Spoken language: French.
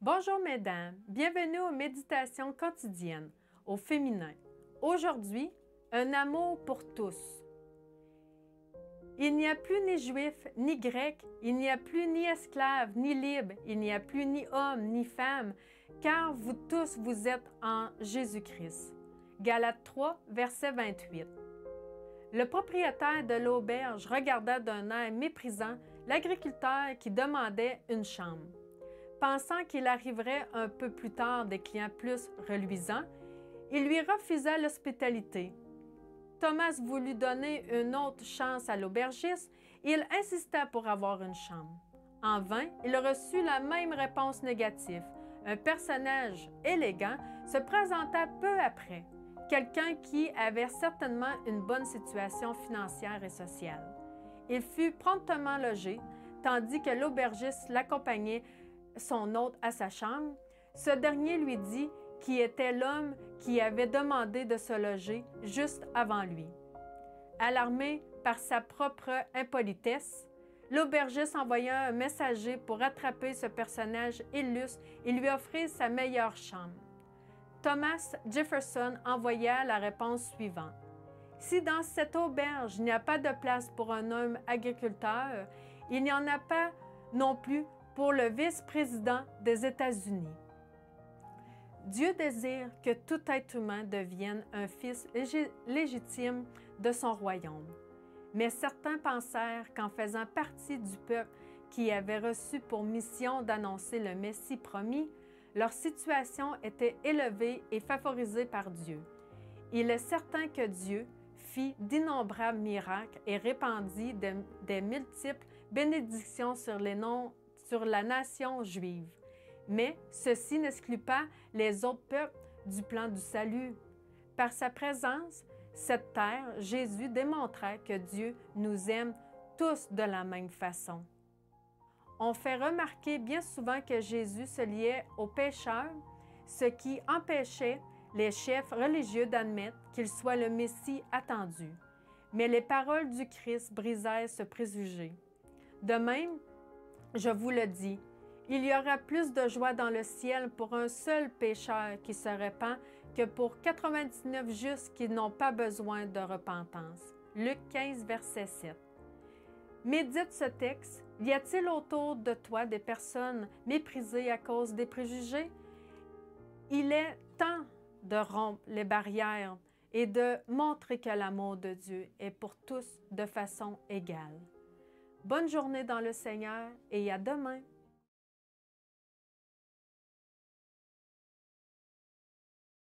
Bonjour mesdames, bienvenue aux méditations quotidiennes, au féminin. Aujourd'hui, un amour pour tous. Il n'y a plus ni juif, ni grec, il n'y a plus ni esclave, ni libre, il n'y a plus ni homme, ni femme, car vous tous vous êtes en Jésus-Christ. Galates 3, verset 28. Le propriétaire de l'auberge regarda d'un air méprisant l'agriculteur qui demandait une chambre. Pensant qu'il arriverait un peu plus tard des clients plus reluisants, il lui refusa l'hospitalité. Thomas voulut donner une autre chance à l'aubergiste et il insista pour avoir une chambre. En vain, il reçut la même réponse négative. Un personnage élégant se présenta peu après, quelqu'un qui avait certainement une bonne situation financière et sociale. Il fut promptement logé, tandis que l'aubergiste l'accompagnait son hôte à sa chambre. Ce dernier lui dit qui était l'homme qui avait demandé de se loger juste avant lui. Alarmé par sa propre impolitesse, l'aubergiste envoya un messager pour rattraper ce personnage illustre et lui offrir sa meilleure chambre. Thomas Jefferson envoya la réponse suivante. « Si dans cette auberge il n'y a pas de place pour un homme agriculteur, il n'y en a pas non plus pour le vice-président des États-Unis. » Dieu désire que tout être humain devienne un fils légitime de son royaume. Mais certains pensèrent qu'en faisant partie du peuple qui avait reçu pour mission d'annoncer le Messie promis, leur situation était élevée et favorisée par Dieu. Il est certain que Dieu fit d'innombrables miracles et répandit des multiples bénédictions sur la nation juive. Mais ceci n'exclut pas les autres peuples du plan du salut. Par sa présence, cette terre, Jésus démontra que Dieu nous aime tous de la même façon. On fait remarquer bien souvent que Jésus se liait aux pécheurs, ce qui empêchait les chefs religieux d'admettre qu'il soit le Messie attendu. Mais les paroles du Christ brisèrent ce préjugé. De même, je vous le dis, il y aura plus de joie dans le ciel pour un seul pécheur qui se répand que pour 99 justes qui n'ont pas besoin de repentance. Luc 15, verset 7. Médite ce texte. Y a-t-il autour de toi des personnes méprisées à cause des préjugés? Il est temps de rompre les barrières et de montrer que l'amour de Dieu est pour tous de façon égale. Bonne journée dans le Seigneur et à demain!